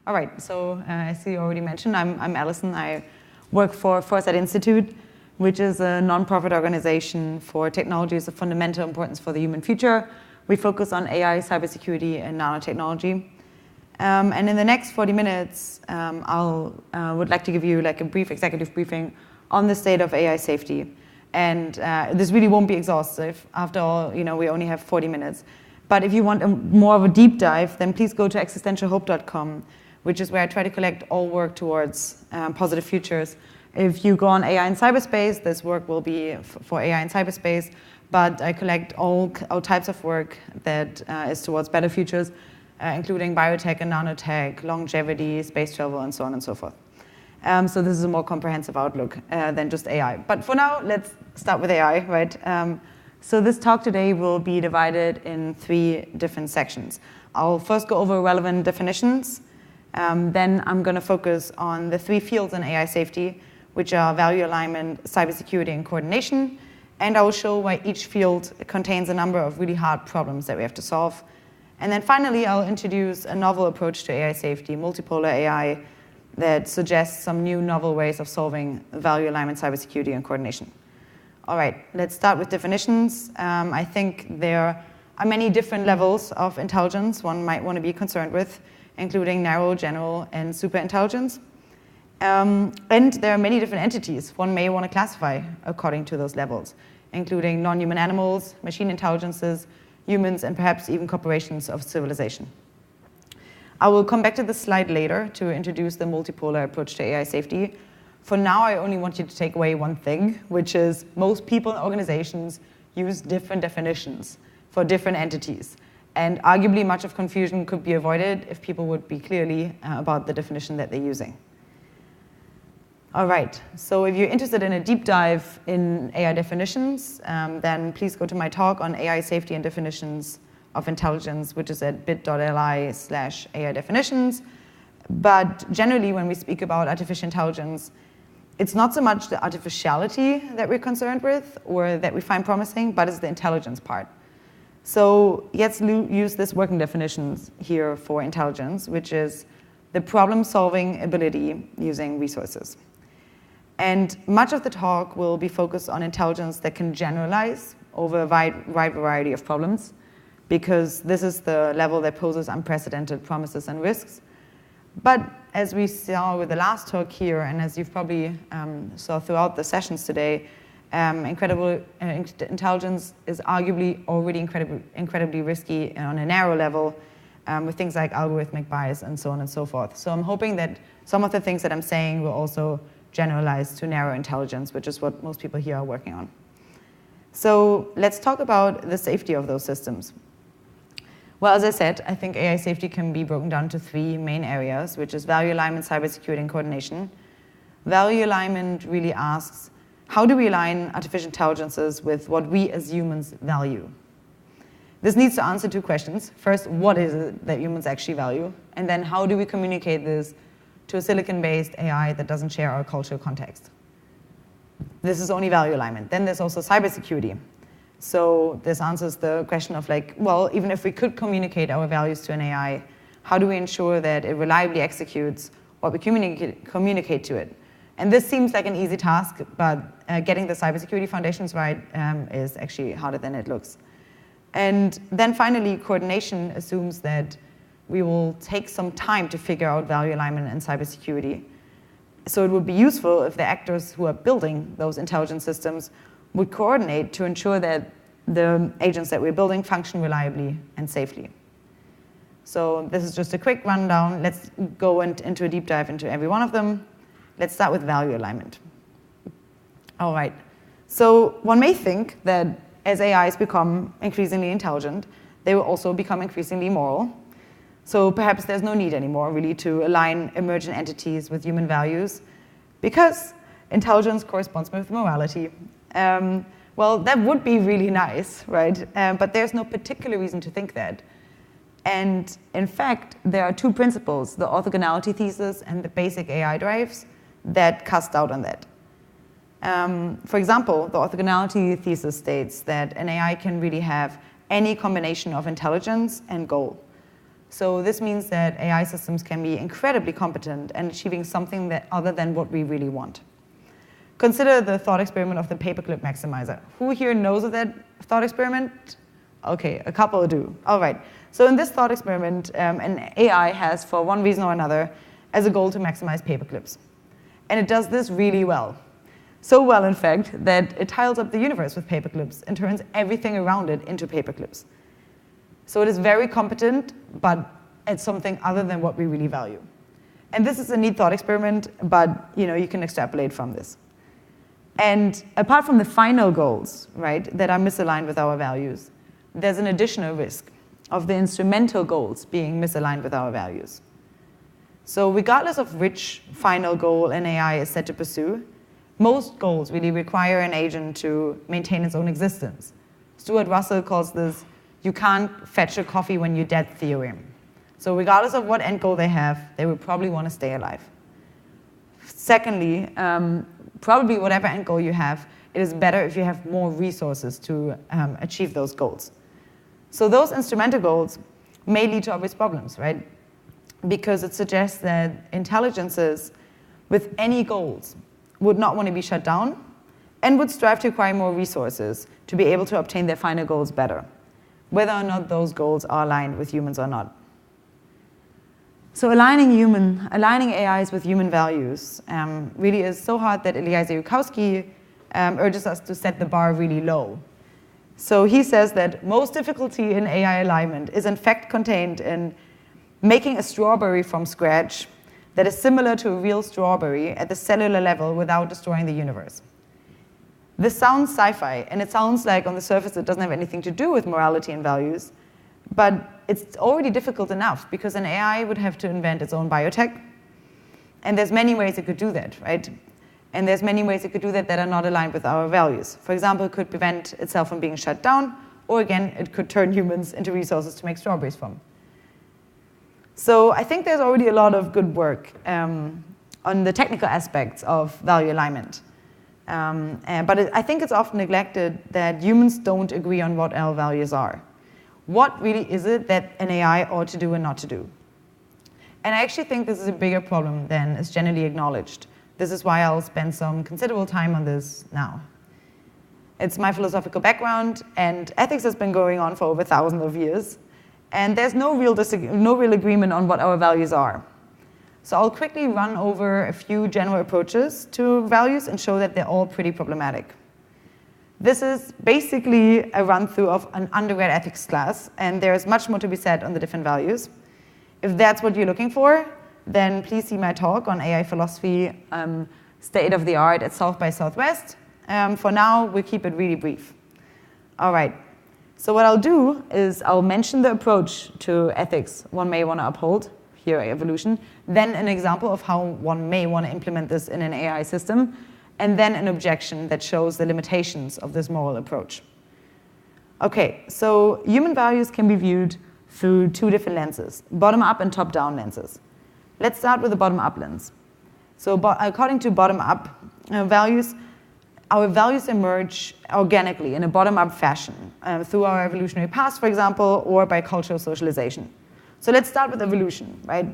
All right, so as you already mentioned, I'm Allison. I work for Foresight Institute, which is a nonprofit organization for technologies of fundamental importance for the human future. We focus on AI, cybersecurity, and nanotechnology. And in the next 40 minutes, I would like to give you like a brief executive briefing on the state of AI safety. And this really won't be exhaustive. After all, we only have 40 minutes. But if you want more of a deep dive, then please go to existentialhope.com, which is where I try to collect all work towards positive futures. If you go on AI in cyberspace, this work will be for AI in cyberspace, but I collect all types of work that is towards better futures, including biotech and nanotech, longevity, space travel, and so on and so forth. So this is a more comprehensive outlook than just AI. But for now, let's start with AI, right? So this talk today will be divided in 3 different sections. I'll first go over relevant definitions. Then I'm going to focus on the 3 fields in AI safety, which are value alignment, cybersecurity, and coordination. And I will show why each field contains a number of really hard problems that we have to solve. And then finally, I'll introduce a novel approach to AI safety, multipolar AI, that suggests some new novel ways of solving value alignment, cybersecurity, and coordination. All right, let's start with definitions. I think there are many different levels of intelligence one might want to be concerned with, including narrow, general, and superintelligence. And there are many different entities one may want to classify according to those levels, including non-human animals, machine intelligences, humans, and perhaps even corporations of civilization. I will come back to this slide later to introduce the multipolar approach to AI safety. For now, I only want you to take away one thing, which is most people and organizations use different definitions for different entities. And arguably, much of confusion could be avoided if people would be clearly about the definition that they're using. All right, so if you're interested in a deep dive in AI definitions, then please go to my talk on AI safety and definitions of intelligence, which is at bit.ly/AI definitions. But generally, when we speak about artificial intelligence, it's not so much the artificiality that we're concerned with or that we find promising, but it's the intelligence part. So let's use this working definitions here for intelligence, which is the problem-solving ability using resources. And much of the talk will be focused on intelligence that can generalize over a wide variety of problems, because this is the level that poses unprecedented promises and risks. But as we saw with the last talk here, and as you've probably saw throughout the sessions today, incredible intelligence is arguably already incredibly risky on a narrow level with things like algorithmic bias and so on and so forth. So I'm hoping that some of the things that I'm saying will also generalize to narrow intelligence, which is what most people here are working on. So let's talk about the safety of those systems. Well, as I said, I think AI safety can be broken down to 3 main areas, which is value alignment, cybersecurity, and coordination. Value alignment really asks, how do we align artificial intelligences with what we as humans value? This needs to answer 2 questions. First, what is it that humans actually value? And then how do we communicate this to a silicon-based AI that doesn't share our cultural context? This is only value alignment. Then there's also cybersecurity. So this answers the question of like, well, even if we could communicate our values to an AI, how do we ensure that it reliably executes what we communicate to it? And this seems like an easy task, but getting the cybersecurity foundations right is actually harder than it looks. And then finally, coordination assumes that we will take some time to figure out value alignment and cybersecurity. So it would be useful if the actors who are building those intelligence systems would coordinate to ensure that the agents that we're building function reliably and safely. So this is just a quick rundown. Let's go into a deep dive into every one of them. Let's start with value alignment. All right. So one may think that as AIs become increasingly intelligent, they will also become increasingly moral. So perhaps there's no need anymore, really, to align emergent entities with human values, because intelligence corresponds with morality. Well, that would be really nice, right? But there's no particular reason to think that. And in fact, there are 2 principles, the orthogonality thesis and the basic AI drives, that cast doubt on that. For example, the orthogonality thesis states that an AI can really have any combination of intelligence and goal. So this means that AI systems can be incredibly competent and achieving something that other than what we really want. Consider the thought experiment of the paperclip maximizer. Who here knows of that thought experiment? Okay, a couple do. All right. So in this thought experiment, an AI has, for one reason or another, as a goal to maximize paperclips. And it does this really well. So well, in fact, that it tiles up the universe with paperclips and turns everything around it into paperclips. So it is very competent, but it's something other than what we really value. And this is a neat thought experiment, but you can extrapolate from this. And apart from the final goals, right, that are misaligned with our values, there's an additional risk of the instrumental goals being misaligned with our values. So regardless of which final goal an AI is set to pursue, most goals really require an agent to maintain its own existence. Stuart Russell calls this, "You can't fetch a coffee when you're dead" theorem. So regardless of what end goal they have, they will probably want to stay alive. Secondly, probably whatever end goal you have, it is better if you have more resources to achieve those goals. So those instrumental goals may lead to obvious problems, right? Because it suggests that intelligences with any goals would not want to be shut down and would strive to acquire more resources to be able to obtain their final goals better, whether or not those goals are aligned with humans or not. So aligning AIs with human values really is so hard that Eliezer Yudkowsky urges us to set the bar really low. So he says that most difficulty in AI alignment is in fact contained in making a strawberry from scratch that is similar to a real strawberry at the cellular level without destroying the universe. This sounds sci-fi, and it sounds like on the surface it doesn't have anything to do with morality and values, but it's already difficult enough because an AI would have to invent its own biotech, and there's many ways it could do that, right? And there's many ways it could do that that are not aligned with our values. For example, it could prevent itself from being shut down, or again, it could turn humans into resources to make strawberries from. So I think there's already a lot of good work on the technical aspects of value alignment. But I think it's often neglected that humans don't agree on what our values are. What really is it that an AI ought to do and not to do? And I actually think this is a bigger problem than is generally acknowledged. This is why I'll spend some considerable time on this now. It's my philosophical background, and ethics has been going on for over thousands of years. And there's no real agreement on what our values are. So I'll quickly run over a few general approaches to values and show that they're all pretty problematic. This is basically a run-through of an undergrad ethics class, and there's much more to be said on the different values. If that's what you're looking for, then please see my talk on AI philosophy, state of the art at South by Southwest. For now, we'll keep it really brief. All right. So what I'll do is I'll mention the approach to ethics one may want to uphold, here evolution, then an example of how one may want to implement this in an AI system, and then an objection that shows the limitations of this moral approach. Okay, so human values can be viewed through two different lenses, bottom-up and top-down lenses. Let's start with the bottom-up lens. So according to bottom-up values, our values emerge organically in a bottom-up fashion through our evolutionary past, for example, or by cultural socialization. So let's start with evolution, right?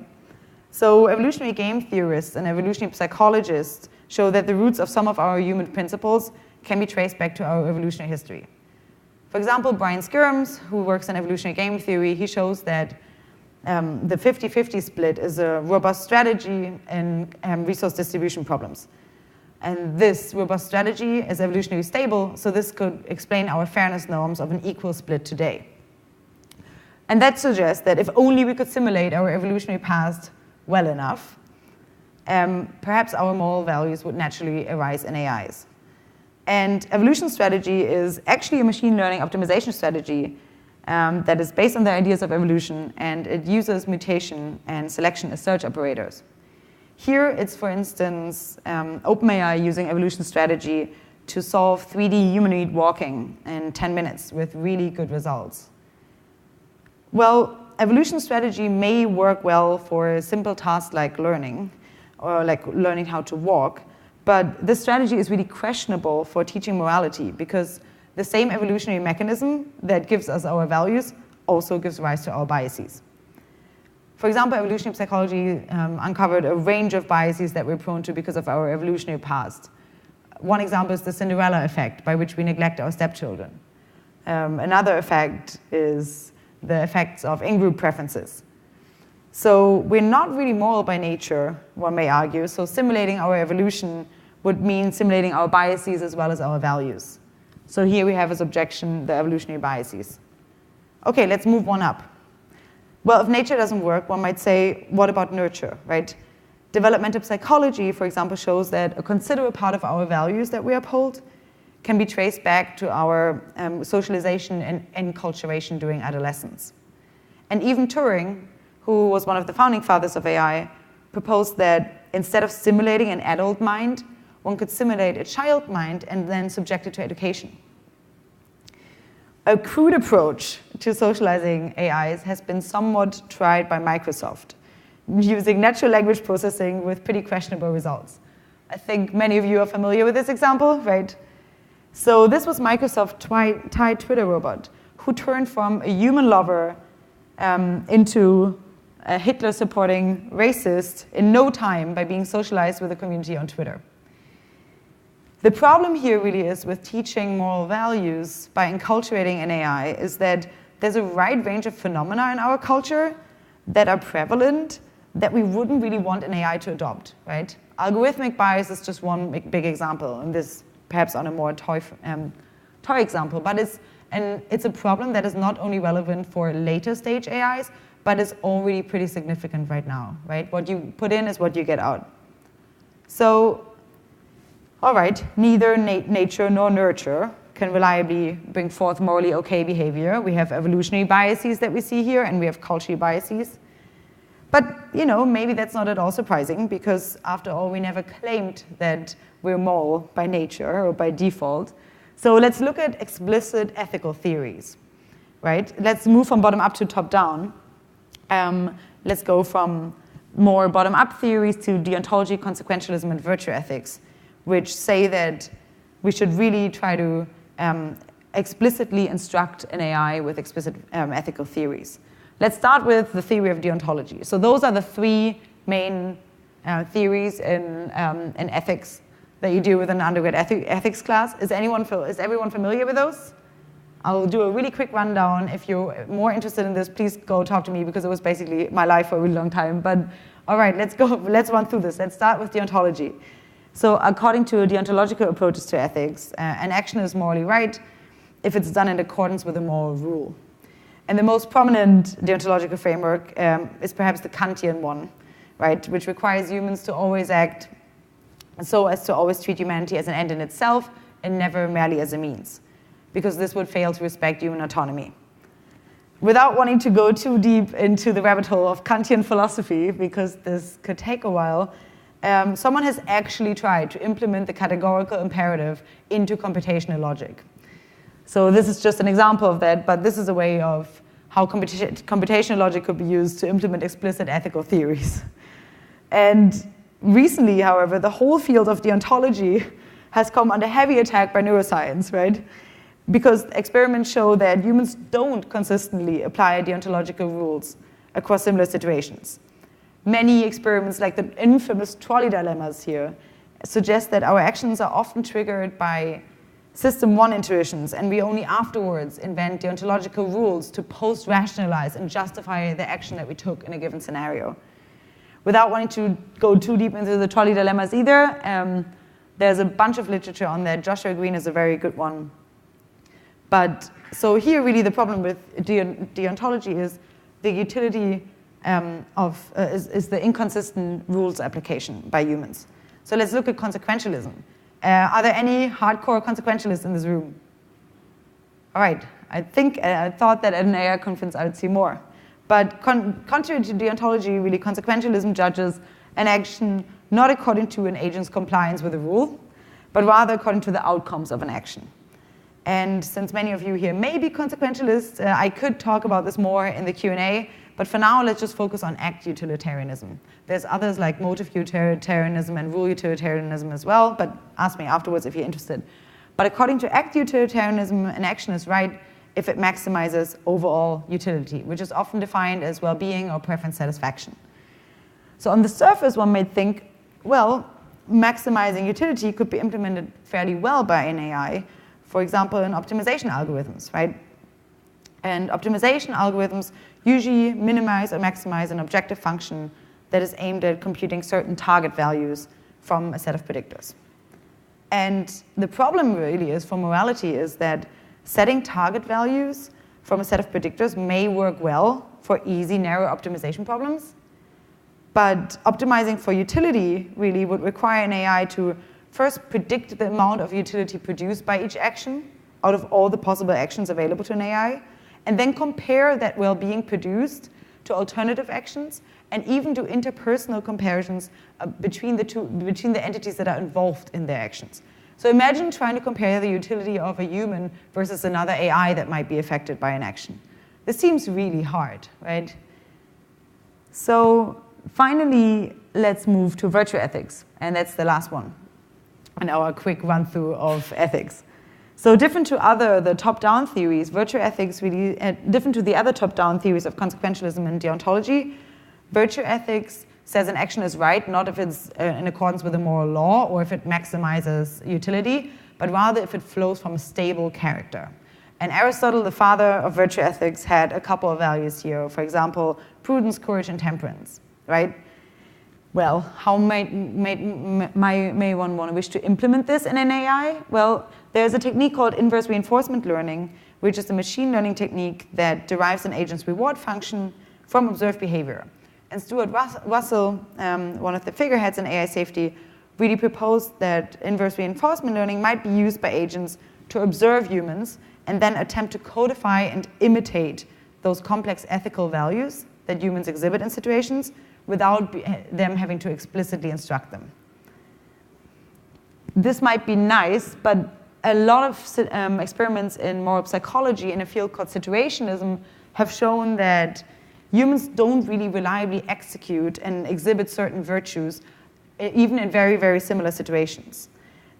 So evolutionary game theorists and evolutionary psychologists show that the roots of some of our human principles can be traced back to our evolutionary history. For example, Brian Skirms, who works in evolutionary game theory, he shows that the 50-50 split is a robust strategy in resource distribution problems. And this robust strategy is evolutionarily stable, so this could explain our fairness norms of an equal split today. And that suggests that if only we could simulate our evolutionary past well enough, perhaps our moral values would naturally arise in AIs. And evolution strategy is actually a machine learning optimization strategy that is based on the ideas of evolution, and it uses mutation and selection as search operators. Here, it's, for instance, OpenAI using evolution strategy to solve 3D humanoid walking in 10 minutes with really good results. Well, evolution strategy may work well for simple tasks like learning, or like learning how to walk, but this strategy is really questionable for teaching morality because the same evolutionary mechanism that gives us our values also gives rise to our biases. For example, evolutionary psychology uncovered a range of biases that we're prone to because of our evolutionary past. One example is the Cinderella effect, by which we neglect our stepchildren. Another effect is the effects of in-group preferences. So we're not really moral by nature, one may argue, so simulating our evolution would mean simulating our biases as well as our values. So here we have as objection the evolutionary biases. Okay, let's move one up. Well, if nature doesn't work, one might say, what about nurture, right? Developmental psychology, for example, shows that a considerable part of our values that we uphold can be traced back to our socialization and enculturation during adolescence. And even Turing, who was one of the founding fathers of AI, proposed that instead of simulating an adult mind, one could simulate a child mind and then subject it to education. A crude approach to socializing AIs has been somewhat tried by Microsoft, using natural language processing with pretty questionable results. I think many of you are familiar with this example, right? So this was Microsoft's Thai Twitter robot, who turned from a human lover into a Hitler-supporting racist in no time by being socialized with the community on Twitter. The problem here really is with teaching moral values by enculturating an AI is that there's a wide range of phenomena in our culture that are prevalent that we wouldn't really want an AI to adopt, right? Algorithmic bias is just one big example, and this perhaps on a more toy example, but it's a problem that is not only relevant for later stage AIs, but is already pretty significant right now, right? What you put in is what you get out. So, all right, neither nature nor nurture can reliably bring forth morally okay behavior. We have evolutionary biases that we see here, and we have cultural biases. But, you know, maybe that's not at all surprising, because after all, we never claimed that we're moral by nature or by default. So let's look at explicit ethical theories, right? Let's move from bottom up to top down. Let's go from more bottom-up theories to deontology, consequentialism, and virtue ethics, which say that we should really try to explicitly instruct an AI with explicit ethical theories. Let's start with the theory of deontology. So those are the three main theories in ethics that you do with an undergrad ethics class. Is everyone familiar with those? I'll do a really quick rundown. If you're more interested in this, please go talk to me, because it was basically my life for a really long time. But all right, let's go. Let's run through this. Let's start with deontology. So according to deontological approaches to ethics, an action is morally right if it's done in accordance with a moral rule. And the most prominent deontological framework is perhaps the Kantian one, right, which requires humans to always act so as to always treat humanity as an end in itself and never merely as a means, because this would fail to respect human autonomy. Without wanting to go too deep into the rabbit hole of Kantian philosophy, because this could take a while, someone has actually tried to implement the categorical imperative into computational logic. So this is just an example of that, but this is a way of how computational logic could be used to implement explicit ethical theories. And recently, however, the whole field of deontology has come under heavy attack by neuroscience, right? Because experiments show that humans don't consistently apply deontological rules across similar situations. Many experiments, like the infamous trolley dilemmas here, suggest that our actions are often triggered by System 1 intuitions, and we only afterwards invent deontological rules to post-rationalize and justify the action that we took in a given scenario. Without wanting to go too deep into the trolley dilemmas either, there's a bunch of literature on that. Joshua Green is a very good one. But so here really the problem with deontology is the utility is the inconsistent rules application by humans. So let's look at consequentialism. Are there any hardcore consequentialists in this room? All right, I thought that at an AI conference I would see more. But contrary to deontology, really consequentialism judges an action not according to an agent's compliance with a rule, but rather according to the outcomes of an action. And since many of you here may be consequentialists, I could talk about this more in the Q&A, but for now, let's just focus on act utilitarianism. There's others like motive utilitarianism and rule utilitarianism as well, but ask me afterwards if you're interested. But according to act utilitarianism, an action is right if it maximizes overall utility, which is often defined as well-being or preference satisfaction. So on the surface, one might think, well, maximizing utility could be implemented fairly well by an AI, for example, in optimization algorithms, right? And optimization algorithms usually minimize or maximize an objective function that is aimed at computing certain target values from a set of predictors. And the problem really is for morality is that setting target values from a set of predictors may work well for easy, narrow optimization problems, but optimizing for utility really would require an AI to first predict the amount of utility produced by each action out of all the possible actions available to an AI, and then compare that well-being produced to alternative actions, and even do interpersonal comparisons between the entities that are involved in their actions. So imagine trying to compare the utility of a human versus another AI that might be affected by an action. This seems really hard, right? So finally, let's move to virtue ethics, and that's the last one in our quick run-through of ethics. So different to the top-down theories, virtue ethics really, different to the other top-down theories of consequentialism and deontology, virtue ethics says an action is right, not if it's in accordance with a moral law or if it maximizes utility, but rather if it flows from a stable character. And Aristotle, the father of virtue ethics, had a couple of values here. For example, prudence, courage, and temperance, right? Well, how may one want to wish to implement this in an AI? Well, there's a technique called inverse reinforcement learning, which is a machine learning technique that derives an agent's reward function from observed behavior. And Stuart Russell, one of the figureheads in AI safety, really proposed that inverse reinforcement learning might be used by agents to observe humans and then attempt to codify and imitate those complex ethical values that humans exhibit in situations without them having to explicitly instruct them. This might be nice, but a lot of experiments in moral psychology in a field called situationism have shown that humans don't really reliably execute and exhibit certain virtues, even in very, very similar situations.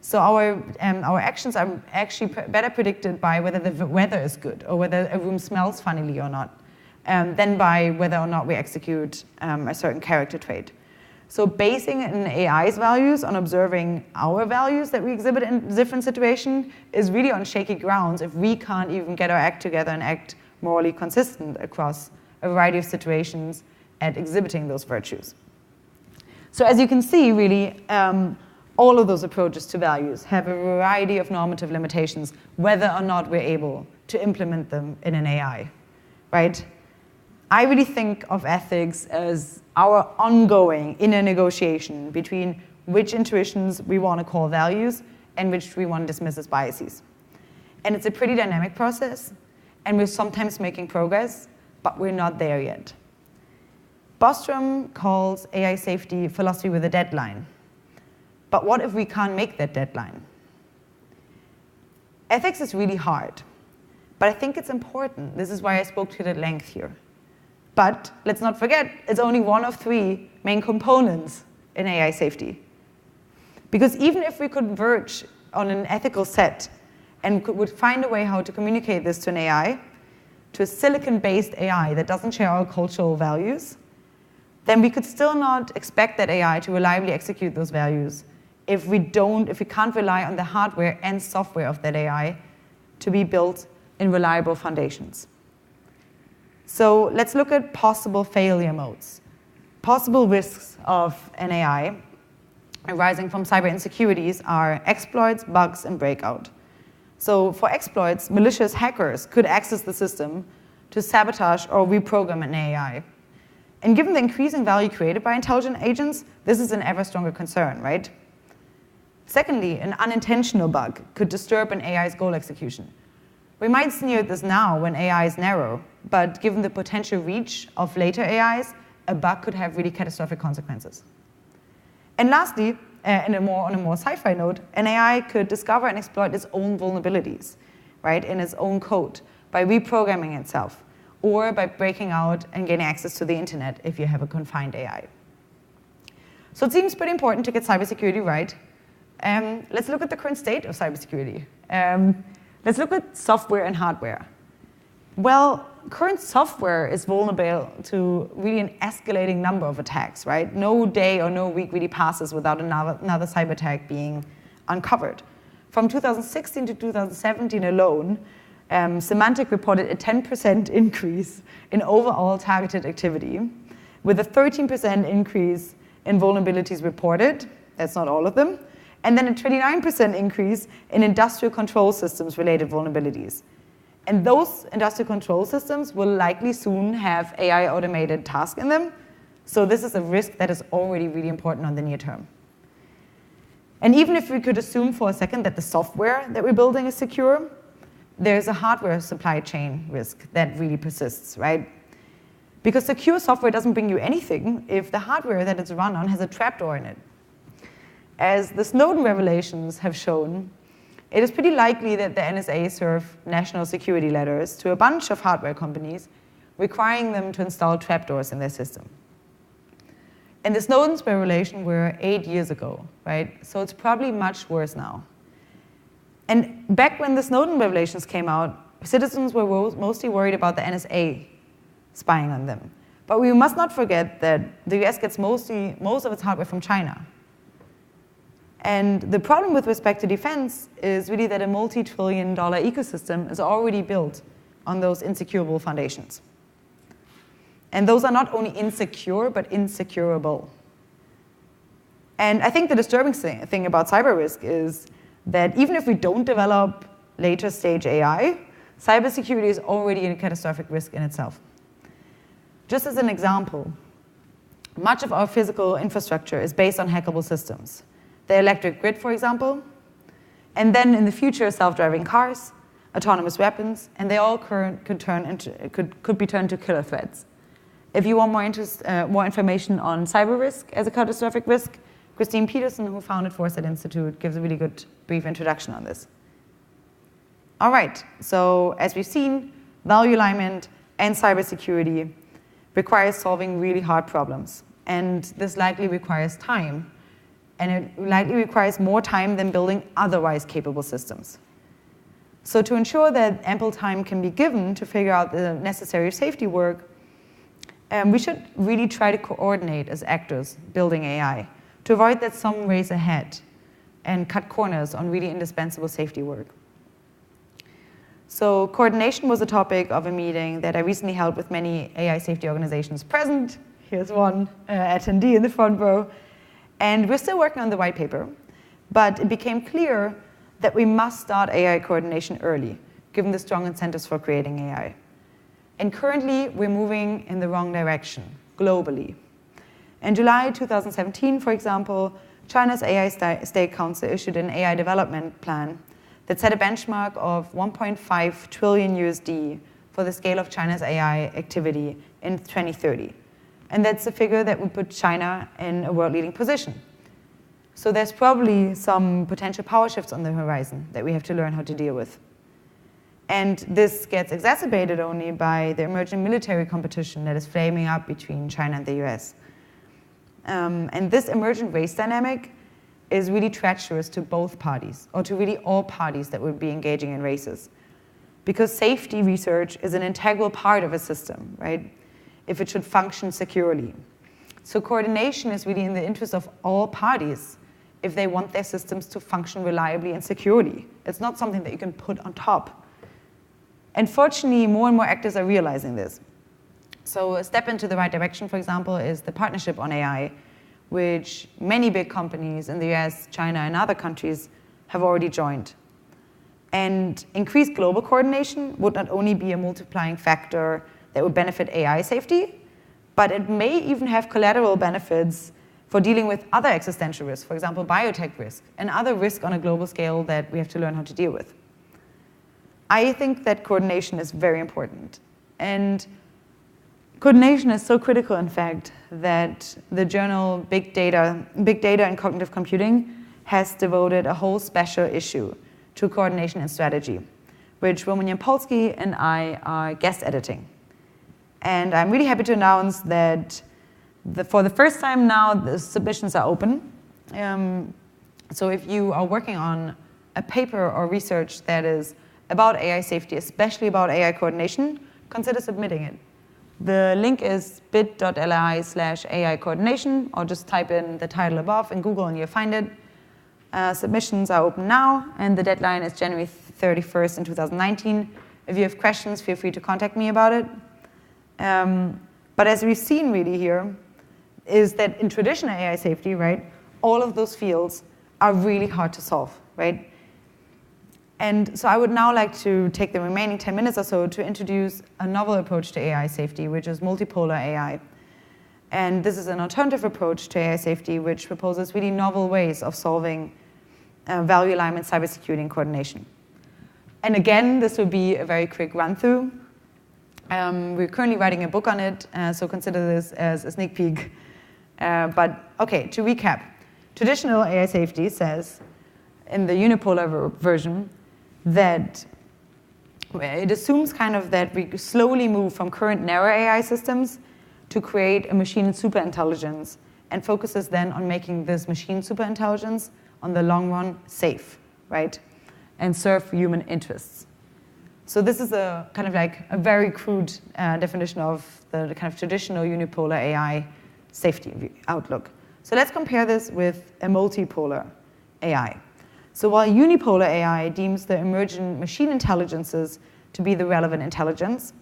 So our actions are actually better predicted by whether the weather is good or whether a room smells funnily or not, than by whether or not we execute a certain character trait. So basing an AI's values on observing our values that we exhibit in different situations is really on shaky grounds if we can't even get our act together and act morally consistent across a variety of situations at exhibiting those virtues. So as you can see, really, all of those approaches to values have a variety of normative limitations, whether or not we're able to implement them in an AI, right? I really think of ethics as our ongoing inner negotiation between which intuitions we want to call values and which we want to dismiss as biases. And it's a pretty dynamic process, and we're sometimes making progress, but we're not there yet. Bostrom calls AI safety philosophy with a deadline. But what if we can't make that deadline? Ethics is really hard, but I think it's important. This is why I spoke to it at length here. But let's not forget, it's only one of 3 main components in AI safety. Because even if we converge on an ethical set and would find a way how to communicate this to an AI, to a silicon-based AI that doesn't share our cultural values, then we could still not expect that AI to reliably execute those values if we can't rely on the hardware and software of that AI to be built in reliable foundations. So let's look at possible failure modes. Possible risks of an AI arising from cyber insecurities are exploits, bugs, and breakout. So for exploits, malicious hackers could access the system to sabotage or reprogram an AI. And given the increasing value created by intelligent agents, this is an ever stronger concern, right? Secondly, an unintentional bug could disturb an AI's goal execution. We might sneer at this now when AI is narrow, but given the potential reach of later AIs, a bug could have really catastrophic consequences. And lastly, on a more sci-fi note, an AI could discover and exploit its own vulnerabilities, right, in its own code by reprogramming itself, or by breaking out and gaining access to the internet if you have a confined AI. So it seems pretty important to get cybersecurity right. Let's look at the current state of cybersecurity. Let's look at software and hardware. Well, current software is vulnerable to really an escalating number of attacks, right? No day or no week really passes without another cyber attack being uncovered. From 2016 to 2017 alone, Symantec reported a 10% increase in overall targeted activity, with a 13% increase in vulnerabilities reported. That's not all of them. And then a 29% increase in industrial control systems related vulnerabilities. And those industrial control systems will likely soon have AI automated tasks in them. So this is a risk that is already really important on the near term. And even if we could assume for a second that the software that we're building is secure, there's a hardware supply chain risk that really persists, right? Because secure software doesn't bring you anything if the hardware that it's run on has a trapdoor in it. As the Snowden revelations have shown, it is pretty likely that the NSA served national security letters to a bunch of hardware companies, requiring them to install trapdoors in their system. And the Snowden's revelation were 8 years ago, right? So it's probably much worse now. And back when the Snowden revelations came out, citizens were mostly worried about the NSA spying on them. But we must not forget that the US gets most of its hardware from China. And the problem with respect to defense is really that a multi-trillion-dollar ecosystem is already built on those insecurable foundations. And those are not only insecure, but insecurable. And I think the disturbing thing about cyber risk is that even if we don't develop later stage AI, cybersecurity is already a catastrophic risk in itself. Just as an example, much of our physical infrastructure is based on hackable systems. The electric grid, for example, and then in the future, self-driving cars, autonomous weapons, and they all could be turned to killer threats. If you want more information on cyber risk as a catastrophic risk, Christine Peterson, who founded Foresight Institute, gives a really good brief introduction on this. All right, so as we've seen, value alignment and cybersecurity requires solving really hard problems, and this likely requires time. And it likely requires more time than building otherwise capable systems. So to ensure that ample time can be given to figure out the necessary safety work, we should really try to coordinate as actors building AI to avoid that some race ahead and cut corners on really indispensable safety work. So coordination was a topic of a meeting that I recently held with many AI safety organizations present. Here's one attendee in the front row. And we're still working on the white paper, but it became clear that we must start AI coordination early, given the strong incentives for creating AI. And currently, we're moving in the wrong direction, globally. In July 2017, for example, China's AI State Council issued an AI development plan that set a benchmark of 1.5 trillion USD for the scale of China's AI activity in 2030. And that's a figure that would put China in a world-leading position. So there's probably some potential power shifts on the horizon that we have to learn how to deal with. And this gets exacerbated only by the emerging military competition that is flaming up between China and the US. And this emergent race dynamic is really treacherous to both parties, or to really all parties that would be engaging in races. Because safety research is an integral part of a system, right? If it should function securely. So coordination is really in the interest of all parties if they want their systems to function reliably and securely. It's not something that you can put on top. And fortunately, more and more actors are realizing this. So a step into the right direction, for example, is the Partnership on AI, which many big companies in the US, China, and other countries have already joined. And increased global coordination would not only be a multiplying factor that would benefit AI safety, but it may even have collateral benefits for dealing with other existential risks, for example, biotech risk, and other risks on a global scale that we have to learn how to deal with. I think that coordination is very important. And coordination is so critical, in fact, that the journal Big Data and Cognitive Computing has devoted a whole special issue to coordination and strategy, which Roman Yampolsky and I are guest editing. And I'm really happy to announce that for the first time now, the submissions are open. So if you are working on a paper or research that is about AI safety, especially about AI coordination, consider submitting it. The link is bit.ly/AI coordination, or just type in the title above in Google and you'll find it. Submissions are open now, and the deadline is January 31st in 2019. If you have questions, feel free to contact me about it. But as we've seen really here, is that in traditional AI safety, right, all of those fields are really hard to solve, right? And so I would now like to take the remaining 10 minutes or so to introduce a novel approach to AI safety, which is multipolar AI. And this is an alternative approach to AI safety, which proposes really novel ways of solving value alignment, cybersecurity, and coordination. And again, this will be a very quick run-through. We're currently writing a book on it, so consider this as a sneak peek. But OK, to recap, traditional AI safety says, in the unipolar version, that it assumes kind of that we slowly move from current narrow AI systems to create a machine superintelligence, and focuses then on making this machine superintelligence on the long run safe, right, and serve human interests. So this is a kind of like a very crude definition of the kind of traditional unipolar AI safety outlook. So let's compare this with a multipolar AI. So while unipolar AI deems the emergent machine intelligences to be the relevant intelligence,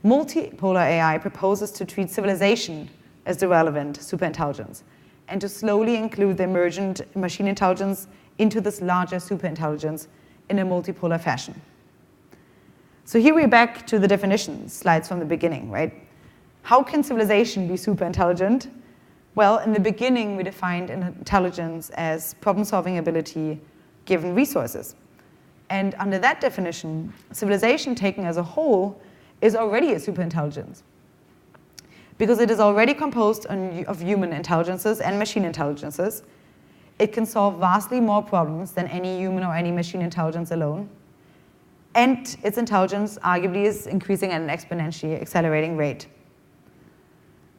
multipolar AI proposes to treat civilization as the relevant superintelligence, and to slowly include the emergent machine intelligence into this larger superintelligence in a multipolar fashion. So here we're back to the definition slides from the beginning, right? How can civilization be superintelligent? Well, in the beginning, we defined intelligence as problem-solving ability given resources. And under that definition, civilization taken as a whole is already a superintelligence, because it is already composed of human intelligences and machine intelligences. It can solve vastly more problems than any human or any machine intelligence alone. And its intelligence arguably is increasing at an exponentially accelerating rate.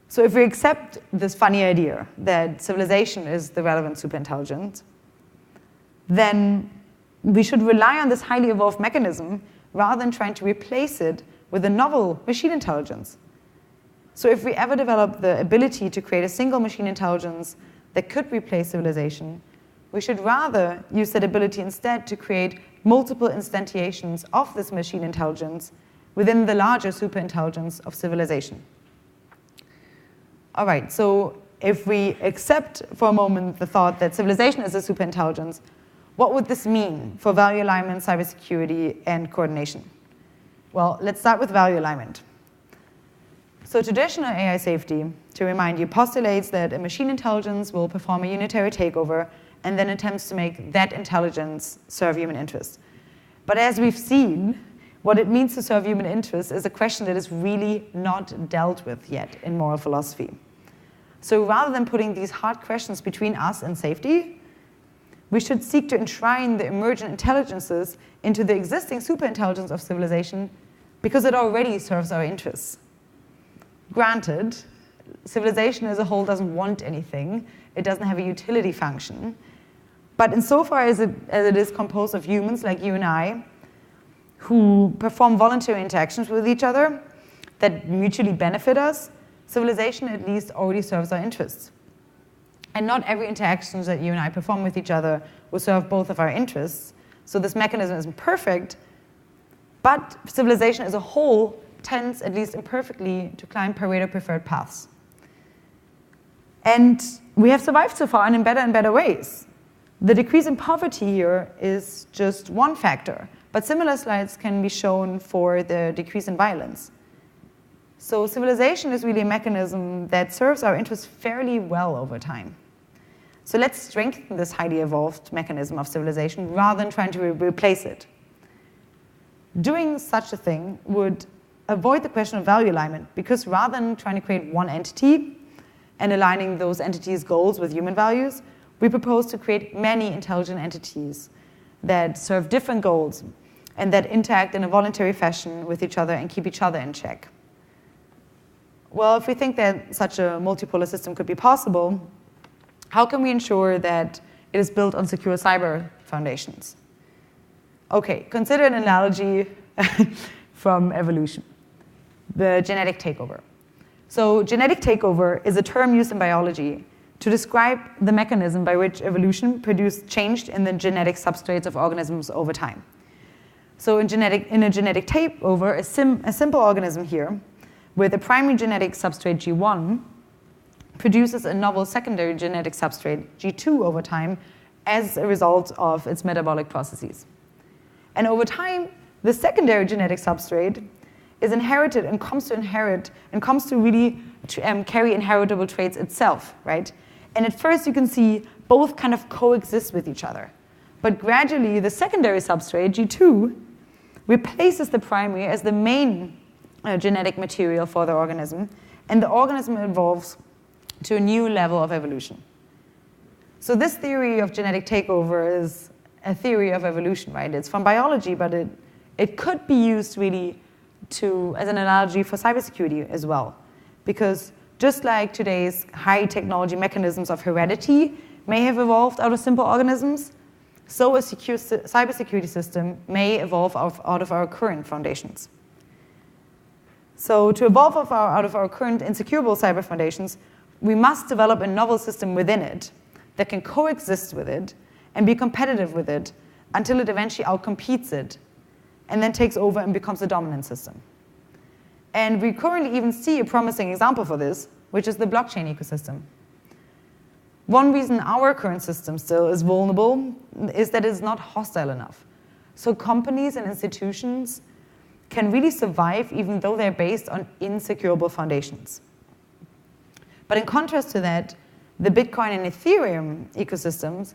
So if we accept this funny idea that civilization is the relevant superintelligence, then we should rely on this highly evolved mechanism rather than trying to replace it with a novel machine intelligence. So if we ever develop the ability to create a single machine intelligence that could replace civilization, we should rather use that ability instead to create multiple instantiations of this machine intelligence within the larger superintelligence of civilization. All right, so if we accept for a moment the thought that civilization is a superintelligence, what would this mean for value alignment, cybersecurity, and coordination? Well, let's start with value alignment. So traditional AI safety, to remind you, postulates that a machine intelligence will perform a unitary takeover and then attempts to make that intelligence serve human interests. But as we've seen, what it means to serve human interests is a question that is really not dealt with yet in moral philosophy. So rather than putting these hard questions between us and safety, we should seek to enshrine the emergent intelligences into the existing superintelligence of civilization, because it already serves our interests. Granted, civilization as a whole doesn't want anything. It doesn't have a utility function. But insofar as it is composed of humans like you and I, who perform voluntary interactions with each other that mutually benefit us, civilization at least already serves our interests. And not every interaction that you and I perform with each other will serve both of our interests. So this mechanism isn't perfect, but civilization as a whole tends, at least imperfectly, to climb Pareto-preferred paths. And we have survived so far in better and better ways. The decrease in poverty here is just one factor, but similar slides can be shown for the decrease in violence. So civilization is really a mechanism that serves our interests fairly well over time. So let's strengthen this highly evolved mechanism of civilization rather than trying to replace it. Doing such a thing would avoid the question of value alignment, because rather than trying to create one entity and aligning those entities' goals with human values, we propose to create many intelligent entities that serve different goals and that interact in a voluntary fashion with each other and keep each other in check. Well, if we think that such a multipolar system could be possible, how can we ensure that it is built on secure cyber foundations? Okay, consider an analogy from evolution. the genetic takeover. So genetic takeover is a term used in biology to describe the mechanism by which evolution produced change in the genetic substrates of organisms over time. So in a genetic takeover, a simple organism here with a primary genetic substrate G1 produces a novel secondary genetic substrate G2 over time as a result of its metabolic processes. And over time, the secondary genetic substrate is inherited and comes to really carry inheritable traits itself, right? And at first you can see both kind of coexist with each other. But gradually the secondary substrate, G2, replaces the primary as the main genetic material for the organism, and the organism evolves to a new level of evolution. So this theory of genetic takeover is a theory of evolution, right? It's from biology, but it could be used really as an analogy for cybersecurity as well. Because just like today's high technology mechanisms of heredity may have evolved out of simple organisms, so a secure cybersecurity system may evolve out of our current foundations. So to evolve out of our current insecurable cyber foundations, we must develop a novel system within it that can coexist with it and be competitive with it until it eventually outcompetes it and then takes over and becomes the dominant system. And we currently even see a promising example for this, which is the blockchain ecosystem. One reason our current system still is vulnerable is that it's not hostile enough. So companies and institutions can really survive even though they're based on insecurable foundations. But in contrast to that, the Bitcoin and Ethereum ecosystems,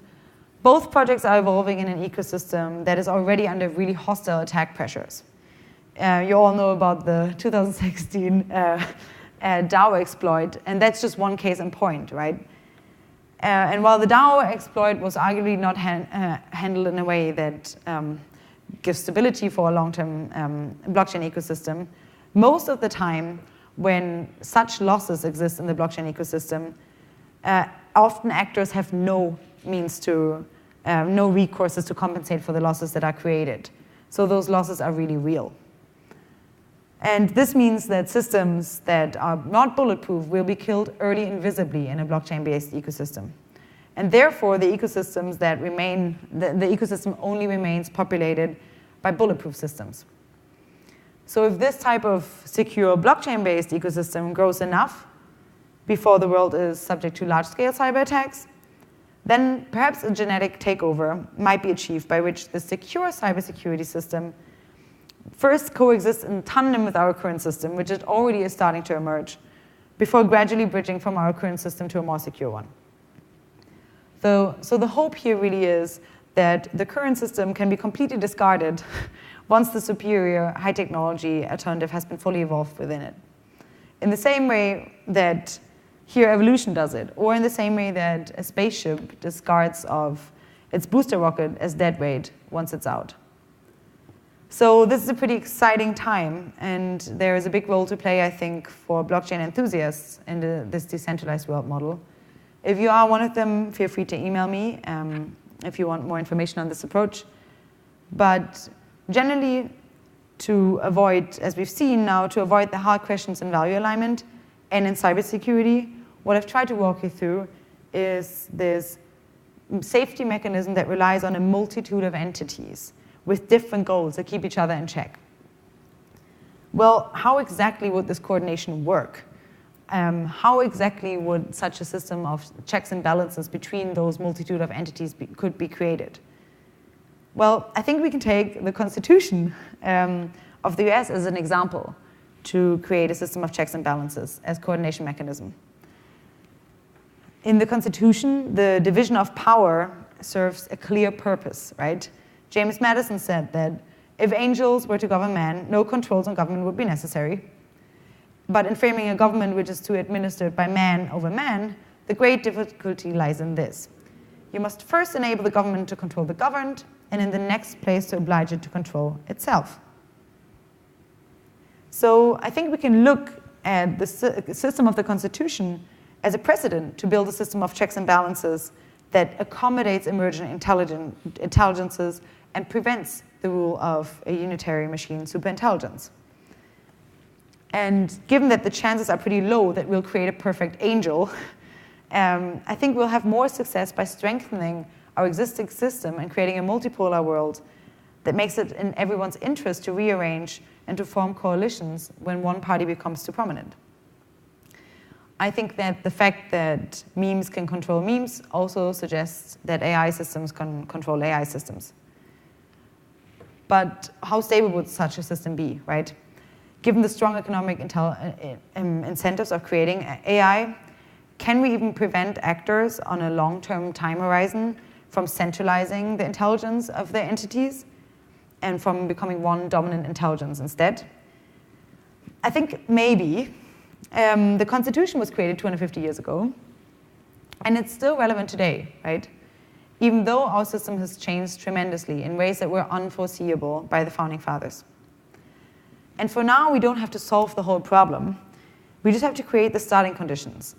both projects are evolving in an ecosystem that is already under really hostile attack pressures. You all know about the 2016 DAO exploit, and that's just one case in point, right? And while the DAO exploit was arguably not handled in a way that gives stability for a long-term blockchain ecosystem, most of the time when such losses exist in the blockchain ecosystem, often actors have no means to, no recourses to compensate for the losses that are created. So those losses are really real. And this means that systems that are not bulletproof will be killed early and visibly in a blockchain-based ecosystem. And therefore, the ecosystems that remain, the ecosystem only remains populated by bulletproof systems. So if this type of secure blockchain-based ecosystem grows enough before the world is subject to large-scale cyber attacks, then perhaps a genetic takeover might be achieved by which the secure cybersecurity system first coexists in tandem with our current system, which it already is starting to emerge, before gradually bridging from our current system to a more secure one. So the hope here really is that the current system can be completely discarded once the superior high technology alternative has been fully evolved within it. In the same way that here evolution does it, or in the same way that a spaceship discards of its booster rocket as dead weight once it's out. So this is a pretty exciting time, and there is a big role to play, I think, for blockchain enthusiasts in this decentralized world model. If you are one of them, feel free to email me if you want more information on this approach. But generally, to avoid, as we've seen now, to avoid the hard questions in value alignment and in cybersecurity, what I've tried to walk you through is this safety mechanism that relies on a multitude of entities with different goals that keep each other in check. Well, how exactly would this coordination work? How exactly would such a system of checks and balances between those multitude of entities could be created? Well, I think we can take the Constitution of the US as an example to create a system of checks and balances as coordination mechanism. In the Constitution, the division of power serves a clear purpose, right? James Madison said that if angels were to govern man, no controls on government would be necessary. But in framing a government which is to be administered by man over man, the great difficulty lies in this. You must first enable the government to control the governed, and in the next place to oblige it to control itself. So I think we can look at the system of the Constitution as a precedent to build a system of checks and balances that accommodates emergent intelligences and prevents the rule of a unitary machine superintelligence. And given that the chances are pretty low that we'll create a perfect angel, I think we'll have more success by strengthening our existing system and creating a multipolar world that makes it in everyone's interest to rearrange and to form coalitions when one party becomes too prominent. I think that the fact that memes can control memes also suggests that AI systems can control AI systems. But how stable would such a system be, right? Given the strong economic incentives of creating AI, can we even prevent actors on a long-term time horizon from centralizing the intelligence of their entities and from becoming one dominant intelligence instead? I think maybe. The Constitution was created 250 years ago, and it's still relevant today, right? Even though our system has changed tremendously in ways that were unforeseeable by the Founding Fathers. And for now, we don't have to solve the whole problem. We just have to create the starting conditions.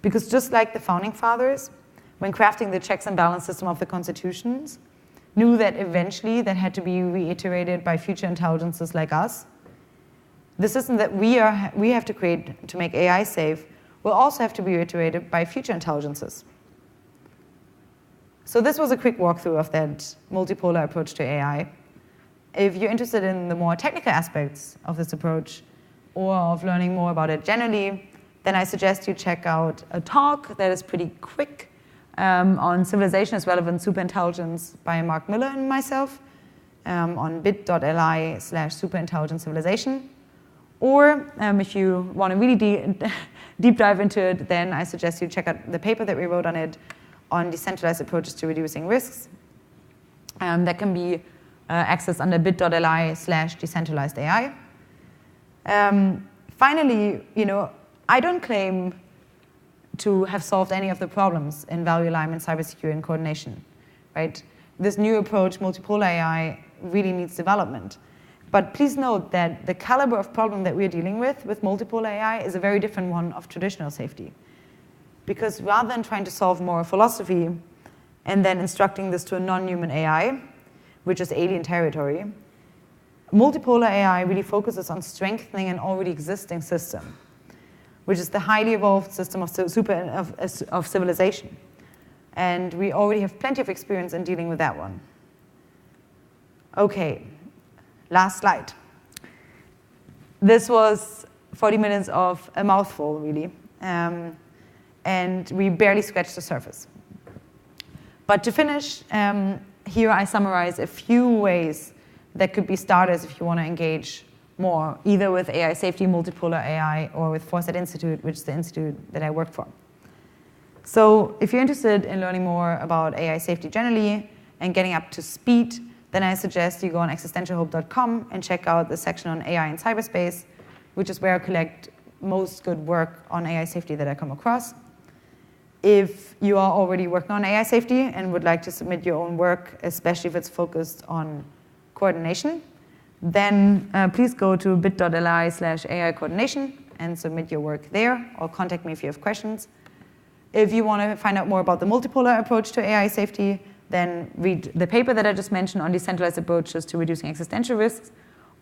Because just like the Founding Fathers, when crafting the checks and balance system of the constitutions, knew that eventually that had to be reiterated by future intelligences like us, the system that we have to create to make AI safe will also have to be reiterated by future intelligences. So this was a quick walkthrough of that multipolar approach to AI. If you're interested in the more technical aspects of this approach or of learning more about it generally, then I suggest you check out a talk that is pretty quick on civilization as relevant superintelligence by Mark Miller and myself on bit.ly/superintelligent civilization. Or if you want to really deep dive into it, then I suggest you check out the paper that we wrote on it on decentralized approaches to reducing risks. That can be accessed under bit.ly/decentralized AI. Finally, I don't claim to have solved any of the problems in value alignment, cybersecurity, and coordination, right? This new approach, multipolar AI, really needs development. But please note that the caliber of problem that we're dealing with multipolar AI is a very different one of traditional safety. Because rather than trying to solve moral philosophy and then instructing this to a non-human AI, which is alien territory, multipolar AI really focuses on strengthening an already existing system, which is the highly evolved system of civilization. And we already have plenty of experience in dealing with that one. Okay. Last slide. This was 40 minutes of a mouthful, really. And we barely scratched the surface. But to finish, here I summarize a few ways that could be starters if you want to engage more, either with AI safety, multipolar AI, or with Foresight Institute, which is the institute that I work for. So if you're interested in learning more about AI safety generally and getting up to speed, then I suggest you go on existentialhope.com and check out the section on AI in cyberspace, which is where I collect most good work on AI safety that I come across. If you are already working on AI safety and would like to submit your own work, especially if it's focused on coordination, then please go to bit.ly/AI coordination and submit your work there, or contact me if you have questions. If you want to find out more about the multipolar approach to AI safety, then read the paper that I just mentioned on decentralized approaches to reducing existential risks,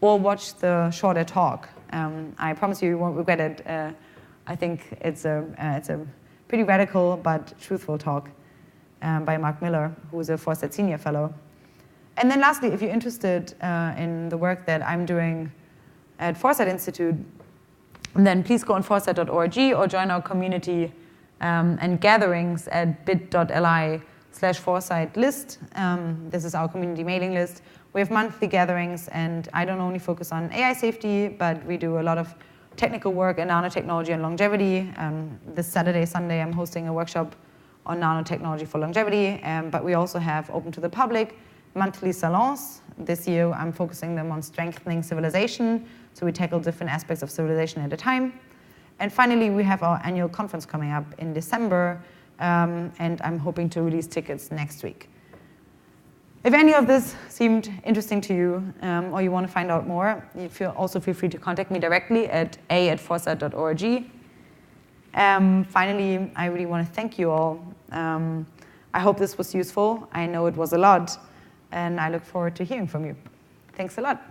or watch the shorter talk. I promise you won't regret it. I think it's a pretty radical but truthful talk by Mark Miller, who is a Foresight Senior Fellow. And then lastly, if you're interested in the work that I'm doing at Foresight Institute, then please go on foresight.org or join our community and gatherings at bit.ly/Foresight list. This is our community mailing list. We have monthly gatherings, and I don't only focus on AI safety, but we do a lot of technical work in nanotechnology and longevity. This Saturday, Sunday, I'm hosting a workshop on nanotechnology for longevity, but we also have open to the public monthly salons. This year, I'm focusing them on strengthening civilization, so we tackle different aspects of civilization at a time. And finally, we have our annual conference coming up in December, and I'm hoping to release tickets next week. If any of this seemed interesting to you, or you want to find out more, you also feel free to contact me directly at a@foresight.org. Finally, I really want to thank you all. I hope this was useful. I know it was a lot, and I look forward to hearing from you. Thanks a lot.